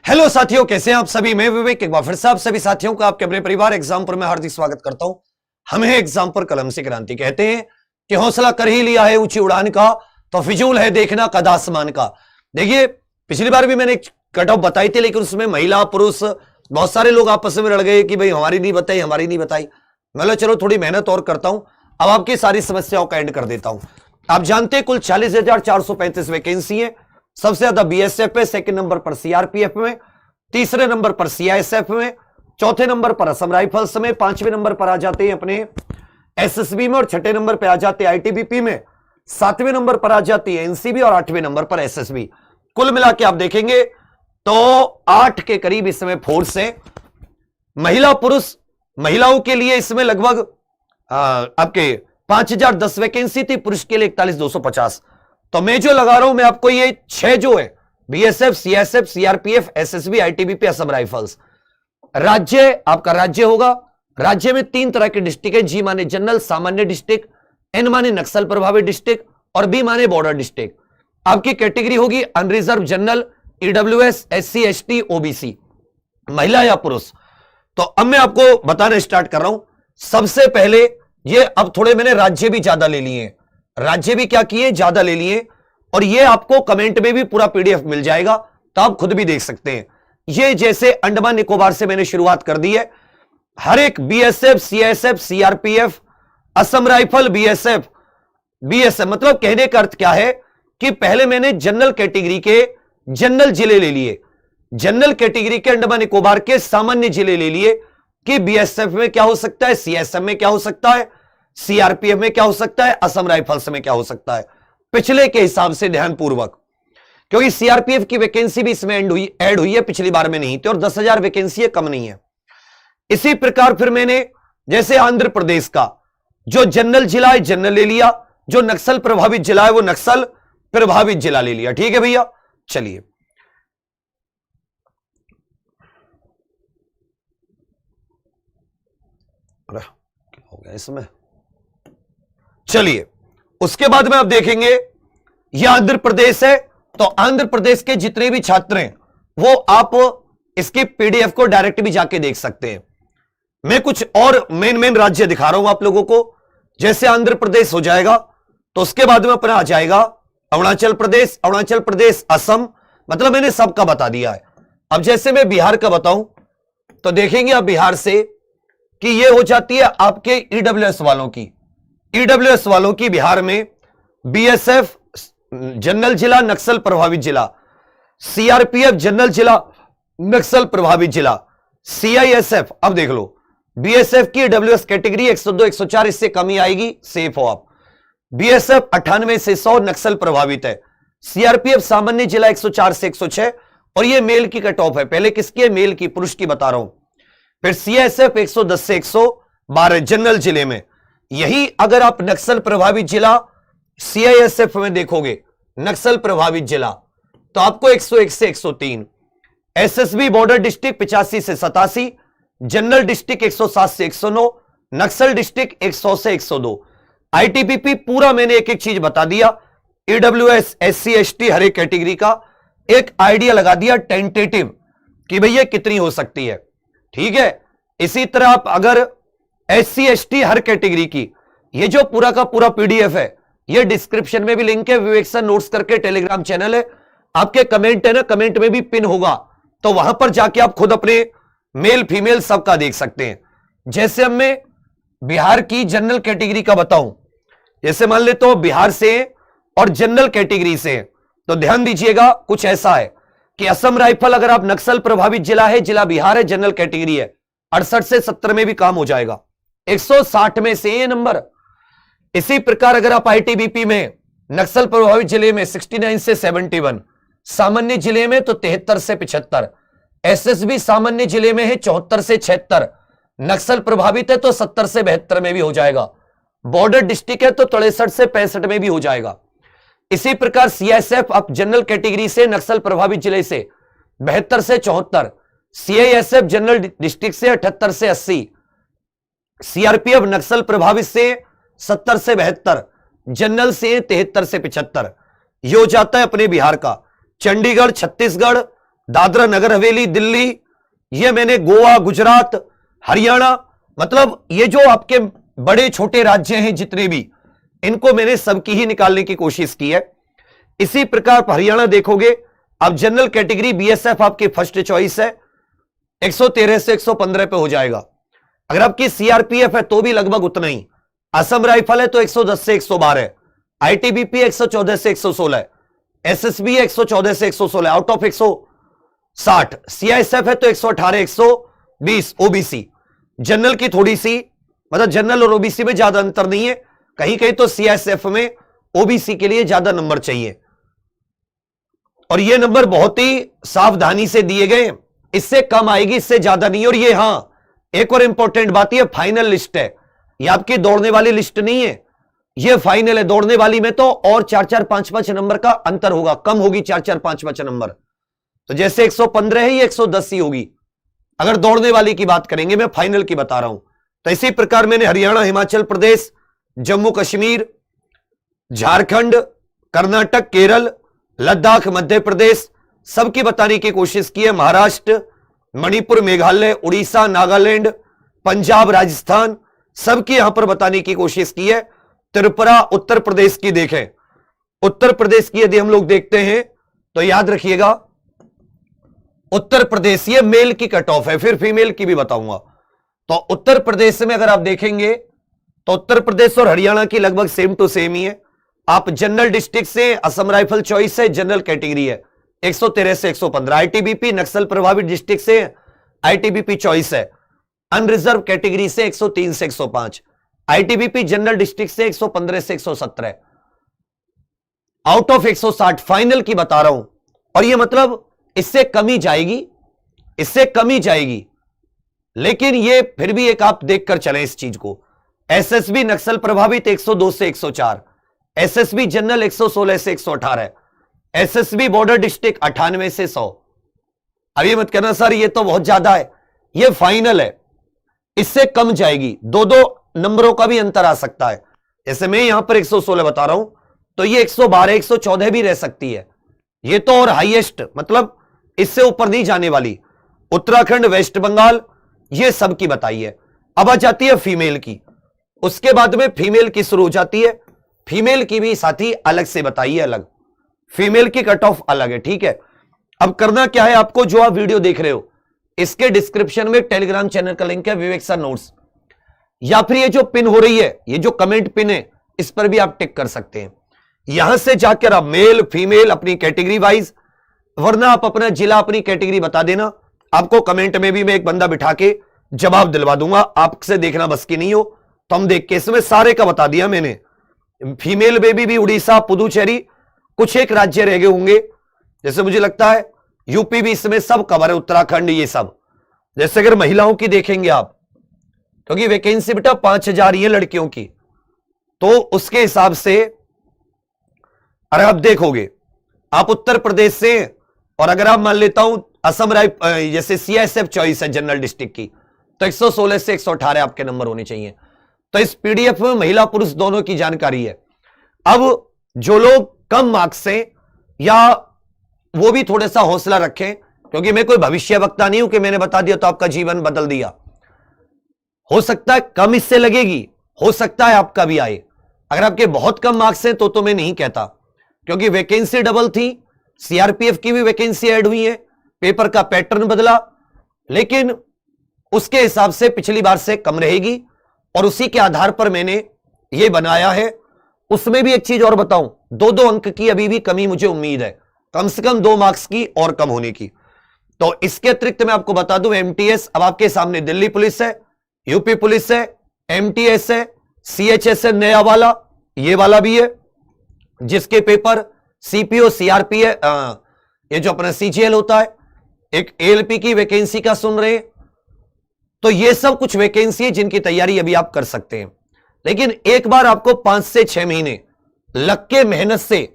Hello साथियों, कैसे हैं आप सभी। मैं विवेक एक बार फिर से आप सभी साथियों का आपके अपने परिवार एग्जामपुर में हार्दिक स्वागत करता हूं। हमें एग्जामपुर कलम से क्रांति कहते हैं कि हौसला कर ही लिया है ऊंची उड़ान का, तो फिजूल है देखना कद आसमान का। देखिए, पिछली बार भी मैंने एक कट ऑफ बताई थी, लेकिन उसमें महिला पुरुष बहुत सारे लोग आपस में लड़ गए कि भाई हमारी नहीं बताई, हमारी नहीं बताई। मतलब चलो थोड़ी मेहनत और करता हूं, अब आपकी सारी समस्याओं का एंड कर देता हूं। आप जानते हैं कुल 40,435 वैकेंसी है। सबसे ज्यादा बीएसएफ में, सेकंड नंबर पर सीआरपीएफ में, तीसरे नंबर पर सीआईएसएफ में, चौथे नंबर पर असम राइफल्स में, पांचवें नंबर पर आ जाते हैं अपने एसएसबी में, और छठे नंबर पर आ जाते हैं आईटीबीपी में, सातवें नंबर पर आ जाती है एनसीबी और आठवें नंबर पर एसएसबी। कुल मिला के आप देखेंगे तो 8 के करीब इस समय फोर्स है। महिला पुरुष, महिलाओं के लिए इसमें लगभग आपके 5,010 वैकेंसी थी, पुरुष के लिए 41,250। तो मैं जो लगा रहा हूं, मैं आपको ये 6 जो है BSF, CSF, CRPF, SSB, ITBP, Assam rifles. राज्य आपका राज्य होगा। राज्य में 3 तरह के डिस्ट्रिक्ट है। जी माने जनरल सामान्य डिस्ट्रिक्ट, एन माने नक्सल प्रभावित डिस्ट्रिक्ट और बी माने बॉर्डर डिस्ट्रिक्ट। आपकी कैटेगरी होगी unreserved general, EWS, SC, ST, OBC, महिला या पुरुष। तो अब मैं आपको बताना स्टार्ट कर रहा हूं। सबसे पहले ये अब थोड़े मैंने राज्य भी ज्यादा ले लिए, राज्य भी क्या किए, ज्यादा ले लिए, और ये आपको कमेंट में भी पूरा पीडीएफ मिल जाएगा, तो आप खुद भी देख सकते हैं। ये जैसे अंडमान निकोबार से मैंने शुरुआत कर दी है। हर एक BSF, CSF, CRPF, Assam rifle, BSF, मतलब कहने का अर्थ क्या है कि पहले मैंने जनरल कैटेगरी के जनरल जिले ले लिए, जनरल कैटेगरी के अंडमान निकोबार के सामान्य जिले ले लिए कि बीएसएफ में क्या हो सकता है, सीएसएफ में क्या हो सकता है, सीआरपीएफ में क्या हो सकता है, असम राइफल्स में क्या हो सकता है, पिछले के हिसाब से ध्यानपूर्वक, क्योंकि सीआरपीएफ की वैकेंसी भी इसमें ऐड हुई है, पिछली बार में नहीं थी, और 10,000 वैकेंसी है, कम नहीं है। इसी प्रकार फिर मैंने जैसे आंध्र प्रदेश का जो जनरल जिला है जनरल ले लिया, जो नक्सल प्रभावित जिला है वो नक्सल प्रभावित जिला ले लिया। ठीक है भैया, चलिए क्या हो गया इसमें। चलिए उसके बाद में आप देखेंगे यह आंध्र प्रदेश है, तो आंध्र प्रदेश के जितने भी छात्र हैं वो आप इसके पीडीएफ को डायरेक्ट भी जाके देख सकते हैं। मैं कुछ और मेन राज्य दिखा रहा हूं आप लोगों को। जैसे आंध्र प्रदेश हो जाएगा, तो उसके बाद में अपना आ जाएगा अरुणाचल प्रदेश, असम, मतलब मैंने सबका बता दिया है। अब जैसे मैं बिहार का बताऊं, तो देखेंगे आप बिहार से कि ये हो जाती है आपके ईडब्ल्यूएस वालों की बिहार में बीएसएफ जनरल जिला नक्सल प्रभावित जिला, सीआरपीएफ जनरल जिला नक्सल प्रभावित जिला, सीआईएसएफ, अब देख लो बीएसएफ की डब्ल्यूएस कैटेगरी 102, 104, इससे कम ही आएगी, सेफ हो आप। बीएसएफ 98 से 100 नक्सल प्रभावित है। सीआरपीएफ सामान्य जिला 104 से 106, और ये मेल की कट ऑफ है। पहले किसकी है, मेल की, पुरुष की बता रहा हूं। फिर सीएसएफ 110 से 112 जनरल जिले में। यही अगर आप नक्सल प्रभावित जिला सीआईएसएफ में देखोगे, नक्सल प्रभावित जिला, तो आपको 101 से 103। एसएसबी बॉर्डर डिस्ट्रिक्ट 85 से 87, जनरल डिस्ट्रिक्ट 107 से 109, नक्सल डिस्ट्रिक्ट 100 से 102। आईटीबीपी पूरा मैंने एक एक चीज बता दिया। ईडब्ल्यूएस, एससी, एसटी, हर एक कैटेगरी का एक आइडिया लगा दिया टेंटेटिव कि भैया कितनी हो सकती है। ठीक है, इसी तरह आप अगर एससी, एसटी हर कैटेगरी की, ये जो पूरा का पूरा पीडीएफ है, ये डिस्क्रिप्शन में भी लिंक है, विवेक सर नोट्स करके टेलीग्राम चैनल है, आपके कमेंट है ना, कमेंट में भी पिन होगा, तो वहां पर जाके आप खुद अपने मेल फीमेल सबका देख सकते हैं। जैसे अब मैं बिहार की जनरल कैटेगरी का बताऊं, जैसे मान ले तो बिहार से और जनरल कैटेगरी से, तो ध्यान दीजिएगा कुछ ऐसा है कि असम राइफल अगर आप नक्सल प्रभावित जिला है, जिला बिहार है, जनरल कैटेगरी है, 68 से 70 में भी काम हो जाएगा, 160 में से ये नंबर। इसी प्रकार अगर आप आईटीबीपी में नक्सल प्रभावित जिले में 69 से 71, सामान्य जिले में तो 73 से 75, एसएसबी सामान्य जिले में है 74 से 76, नक्सल प्रभावित है तो 70 से 72 में भी हो जाएगा, बॉर्डर डिस्ट्रिक्ट है तो 63 से 65 में भी हो जाएगा। इसी प्रकार सीएसएफ आप जनरल कैटेगरी से नक्सल प्रभावित जिले से 72 से 74, सीआईएसएफ जनरल डिस्ट्रिक्ट से 78 से 80, सीआरपीएफ नक्सल प्रभावित से 70 से 72, जनरल से 73 से 75। ये हो जाता है अपने बिहार का। चंडीगढ़, छत्तीसगढ़, दादरा नगर हवेली, दिल्ली, ये मैंने गोवा, गुजरात, हरियाणा, मतलब ये जो आपके बड़े छोटे राज्य हैं जितने भी, इनको मैंने सबकी ही निकालने की कोशिश की है। इसी प्रकार हरियाणा देखोगे, अब जनरल कैटेगरी बीएसएफ आपकी फर्स्ट चॉइस है, 113 से 115 पे हो जाएगा। अगर आपकी सीआरपीएफ है तो भी लगभग उतना ही। असम राइफल है तो 110 से 112 है, आईटीबीपी 114 से 116 है, एसएसबी 114 से 116 आउट ऑफ 160, सीआईएसएफ है तो 118 120, ओबीसी जनरल की थोड़ी सी, मतलब जनरल और ओबीसी में ज्यादा अंतर नहीं है, कहीं कहीं तो सीआईएसएफ में ओबीसी के लिए ज्यादा नंबर चाहिए, और ये नंबर बहुत ही सावधानी से दिए गए, इससे कम आएगी, इससे ज्यादा नहीं। और ये हां, एक और इंपॉर्टेंट बात, ये फाइनल लिस्ट है, ये आपकी दौड़ने वाली लिस्ट नहीं है, ये फाइनल है। दौड़ने वाली में तो और 4-4, 5-5 नंबर का अंतर होगा, कम होगी 4-4, 5-5 नंबर। तो जैसे 115 है, ये 110 ही होगी अगर दौड़ने वाली की बात करेंगे, मैं फाइनल की बता रहा हूं। तो इसी प्रकार मैंने हरियाणा, हिमाचल प्रदेश, जम्मू कश्मीर, झारखंड, कर्नाटक, केरल, लद्दाख, मध्य प्रदेश सबकी बताने की कोशिश की है। महाराष्ट्र, मणिपुर, मेघालय, उड़ीसा, नागालैंड, पंजाब, राजस्थान सबकी यहां पर बताने की कोशिश की है। त्रिपुरा, उत्तर प्रदेश की देखें, उत्तर प्रदेश की यदि हम लोग देखते हैं तो याद रखिएगा, उत्तर प्रदेश ये मेल की कट ऑफ है, फिर फीमेल की भी बताऊंगा। तो उत्तर प्रदेश में अगर आप देखेंगे तो उत्तर प्रदेश और हरियाणा की लगभग सेम टू सेम ही है। आप जनरल डिस्ट्रिक्ट से असम राइफल चॉइस है, जनरल कैटेगरी है 113 से 115, आईटीबीपी नक्सल प्रभावित डिस्ट्रिक्ट से आईटीबीपी चॉइस है, अनरिजर्व कैटेगरी से 103 से 105, आईटीबीपी जनरल डिस्ट्रिक्ट से 115 से 117, आउट ऑफ 160 फाइनल की बता रहा हूं। और ये मतलब इससे कमी जाएगी, इससे कमी जाएगी, लेकिन ये फिर भी एक आप देखकर चलें इस चीज को। एसएसबी नक्सल प्रभावित 102 से 104, एसएसबी जनरल 116 से 118, एसएसबी बॉर्डर डिस्ट्रिक्ट 98 से 100। अब ये मत कहना सर ये तो बहुत ज्यादा है, ये फाइनल है, इससे कम जाएगी, 2-2 नंबरों का भी अंतर आ सकता है। जैसे मैं यहां पर 116 बता रहा हूं तो ये 112 114 भी रह सकती है, ये तो और हाईएस्ट, मतलब इससे ऊपर नहीं जाने वाली। उत्तराखंड, वेस्ट बंगाल ये सब की बताई है। अब आ जाती है फीमेल की, उसके बाद में फीमेल की शुरू हो जाती है। फीमेल की भी साथी अलग से बताई है, अलग फीमेल की कट ऑफ अलग है, ठीक है। अब करना क्या है आपको, जो आप वीडियो देख रहे हो इसके डिस्क्रिप्शन में टेलीग्राम चैनल का लिंक है, विवेक सर नोट्स, या फिर ये जो पिन हो रही है, ये जो कमेंट पिन है, इस पर भी आप टिक कर सकते हैं। यहां से जाकर आप मेल फीमेल अपनी कैटेगरी वाइज, वरना आप अपना जिला अपनी कैटेगरी बता देना, आपको कमेंट में भी मैं एक बंदा बिठा के जवाब दिलवा दूंगा। आपसे देखना बस की नहीं हो तो हम देख के, इसमें सारे का बता दिया मैंने। फीमेल बेबी भी उड़ीसा, पुदुचेरी, कुछ एक राज्य रह गए होंगे, जैसे मुझे लगता है यूपी भी इसमें सब कवर है, उत्तराखंड ये सब। जैसे अगर महिलाओं की देखेंगे आप, क्योंकि वैकेंसी बेटा 5000 ही है लड़कियों की, तो उसके हिसाब से अरे आप देखोगे, आप उत्तर प्रदेश से, और अगर आप मान लेता हूं असम जैसे सीआईएसएफ चॉइस है जनरल डिस्ट्रिक्ट की, तो 116 से 118 आपके नंबर होने चाहिए। तो इस पीडीएफ में महिला पुरुष दोनों की जानकारी है। अब जो लोग कम मार्क्स से, या वो भी थोड़ा सा हौसला रखें, क्योंकि मैं कोई भविष्य वक्ता नहीं हूं कि मैंने बता दिया तो आपका जीवन बदल दिया। हो सकता है कम इससे लगेगी, हो सकता है आपका भी आए। अगर आपके बहुत कम मार्क्स हैं तो मैं नहीं कहता, क्योंकि वैकेंसी डबल थी, सीआरपीएफ की भी वैकेंसी ऐड हुई है, पेपर का पैटर्न बदला, लेकिन उसके हिसाब से पिछली बार से कम रहेगी, और उसी के आधार पर मैंने ये बनाया है। उसमें भी एक चीज और बताऊं, 2-2 अंक की अभी भी कमी मुझे उम्मीद है, कम से कम 2 मार्क्स की और कम होने की। तो इसके अतिरिक्त मैं आपको बता दूं, एमटीएस अब आपके सामने दिल्ली पुलिस है, यूपी पुलिस है, एमटीएस है, सीएचएस है नया वाला, ये वाला भी है, जिसके पेपर सीपीओ सीआरपी है, ये जो अपना सीजीएल होता है, एक एएलपी की वैकेंसी का सुन रहे हैं। तो ये सब कुछ वैकेंसी है जिनकी तैयारी अभी आप कर सकते हैं, लेकिन एक बार आपको 5 से 6 महीने लग के मेहनत से,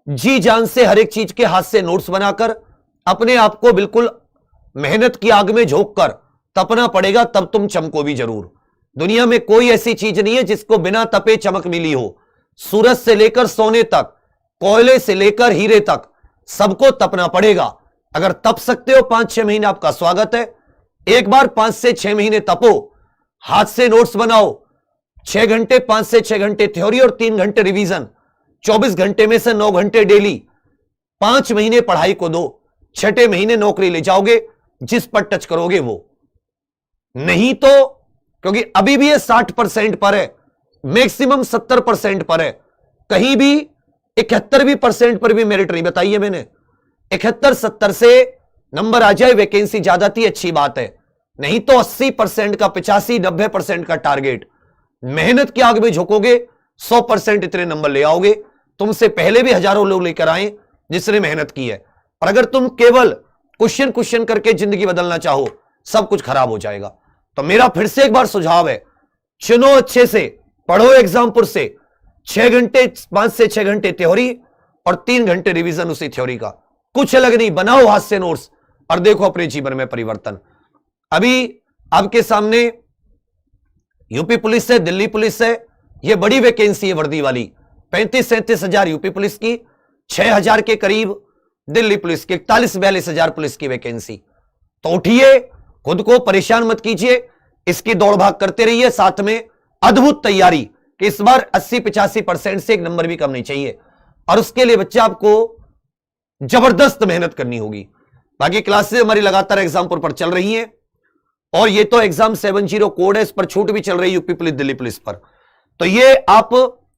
जी जान से, हर एक चीज के हाथ से नोट्स बनाकर, अपने आप को बिल्कुल मेहनत की आग में झोंक कर तपना पड़ेगा, तब तुम चमको भी जरूर। दुनिया में कोई ऐसी चीज नहीं है जिसको बिना तपे चमक मिली हो। सूरज से लेकर सोने तक, कोयले से लेकर हीरे तक, सबको तपना पड़ेगा, अगर तप सकते हो 5-6 महीने, आपका स्वागत है। एक बार 5 से 6 महीने तपो, हाथ से नोट्स बनाओ, 6 घंटे 5 से 6 घंटे थ्योरी और 3 घंटे रिवीजन, 24 घंटे में से 9 घंटे डेली, 5 महीने पढ़ाई को दो, 6ठे महीने नौकरी ले जाओगे, जिस पर टच करोगे वो। नहीं तो, क्योंकि अभी भी ये 60% पर है, मैक्सिमम 70% पर है, कहीं भी 71% पर भी मेरिट नहीं बताइए मैंने। 71-70 से नंबर आ जाए, वैकेंसी ज्यादा थी, अच्छी बात है, नहीं तो 80% का, 85-90% का टारगेट। मेहनत की आग में झोंकोगे, 100% इतने नंबर ले आओगे। तुमसे पहले भी हजारों लोग लेकर आए जिसने मेहनत की है, और अगर तुम केवल क्वेश्चन करके जिंदगी बदलना चाहो, सब कुछ खराब हो जाएगा। तो मेरा फिर से एक बार सुझाव है, चुनो अच्छे से, पढ़ो एग्जामपुर से, 6 घंटे 5 से 6 घंटे थ्योरी और 3 घंटे रिवीजन उसी थ्योरी का, कुछ अलग नहीं, बनाओ हाथ से नोट्स और देखो अपने जीवन में परिवर्तन। अभी आपके सामने यूपी पुलिस है, दिल्ली पुलिस है, यह बड़ी वैकेंसी है वर्दी वाली, 35-37 हजार यूपी पुलिस की, 6,000 के करीब दिल्ली पुलिस की, 41-42 हजार पुलिस की वैकेंसी। तो उठिए, खुद को परेशान मत कीजिए, इसकी दौड़ भाग करते रहिए, साथ में अद्भुत तैयारी कि इस बार 80-85% से एक नंबर भी कम नहीं चाहिए, और उसके लिए बच्चा आपको जबरदस्त मेहनत करनी होगी। बाकी क्लासेस हमारी लगातार एग्जामपुर पर चल रही हैं, और ये तो एग्जाम 70 कोड है, इस पर छूट भी चल रही है यूपी पुलिस दिल्ली पुलिस पर। तो ये आप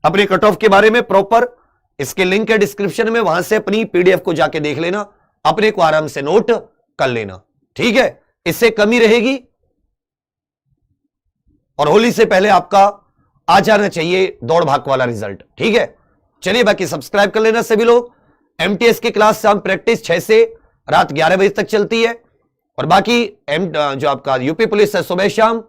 अपने कट ऑफ के बारे में प्रॉपर, इसके लिंक है डिस्क्रिप्शन में, वहां से अपनी पीडीएफ को जाके देख लेना, अपने को आराम से नोट कर लेना, ठीक है। इससे कमी रहेगी, और होली से पहले आपका आ जाना चाहिए दौड़ भाग वाला रिजल्ट, ठीक है। चलिए, बाकी सब्सक्राइब कर लेना सभी लोग। एमटीएस की क्लास शाम प्रैक्टिस 6 से रात 11 बजे तक चलती है, और बाकी जो आपका यूपी पुलिस है सुबह शाम,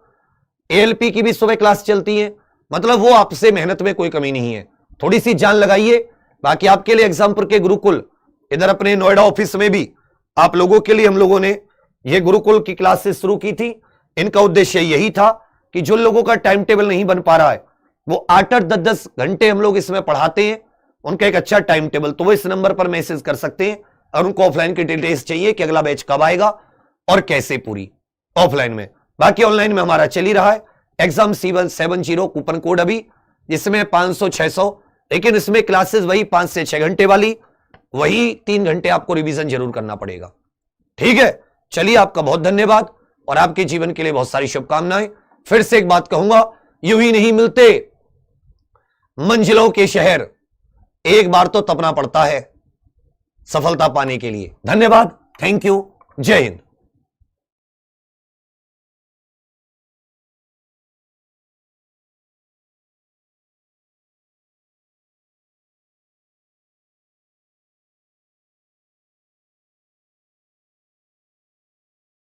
एएलपी की भी सुबह क्लास चलती है। मतलब वो आपसे मेहनत में कोई कमी नहीं है, थोड़ी सी जान लगाइए। बाकी आपके लिए एग्जामपुर के गुरुकुल, इधर अपने नोएडा ऑफिस में भी आप लोगों के लिए हम लोगों ने ये गुरुकुल की क्लासेस शुरू की थी। इनका उद्देश्य यही था कि जो लोगों का टाइम टेबल नहीं बन पा रहा है, वो 8-8, 10-10 घंटे हम लोग इसमें पढ़ाते हैं, उनका एक अच्छा टाइम टेबल, तो वो इस नंबर पर मैसेज कर सकते हैं। और उनको ऑफलाइन की डिटेल्स चाहिए कि अगला बैच कब आएगा और कैसे, पूरी ऑफलाइन में। बाकी ऑनलाइन में हमारा चल ही रहा है एग्जाम C170 कूपन कोड अभी, जिसमें 500-600, लेकिन इसमें क्लासेस वही 5 से 6 घंटे वाली, वही 3 घंटे आपको रिवीजन जरूर करना पड़ेगा, ठीक है। चलिए, आपका बहुत धन्यवाद और आपके जीवन के लिए बहुत सारी शुभकामनाएं। फिर से एक बात कहूंगा, यूं ही नहीं मिलते मंजिलों के शहर, एक बार तो तपना पड़ता है सफलता पाने के लिए। धन्यवाद, थैंक यू, जय हिंद।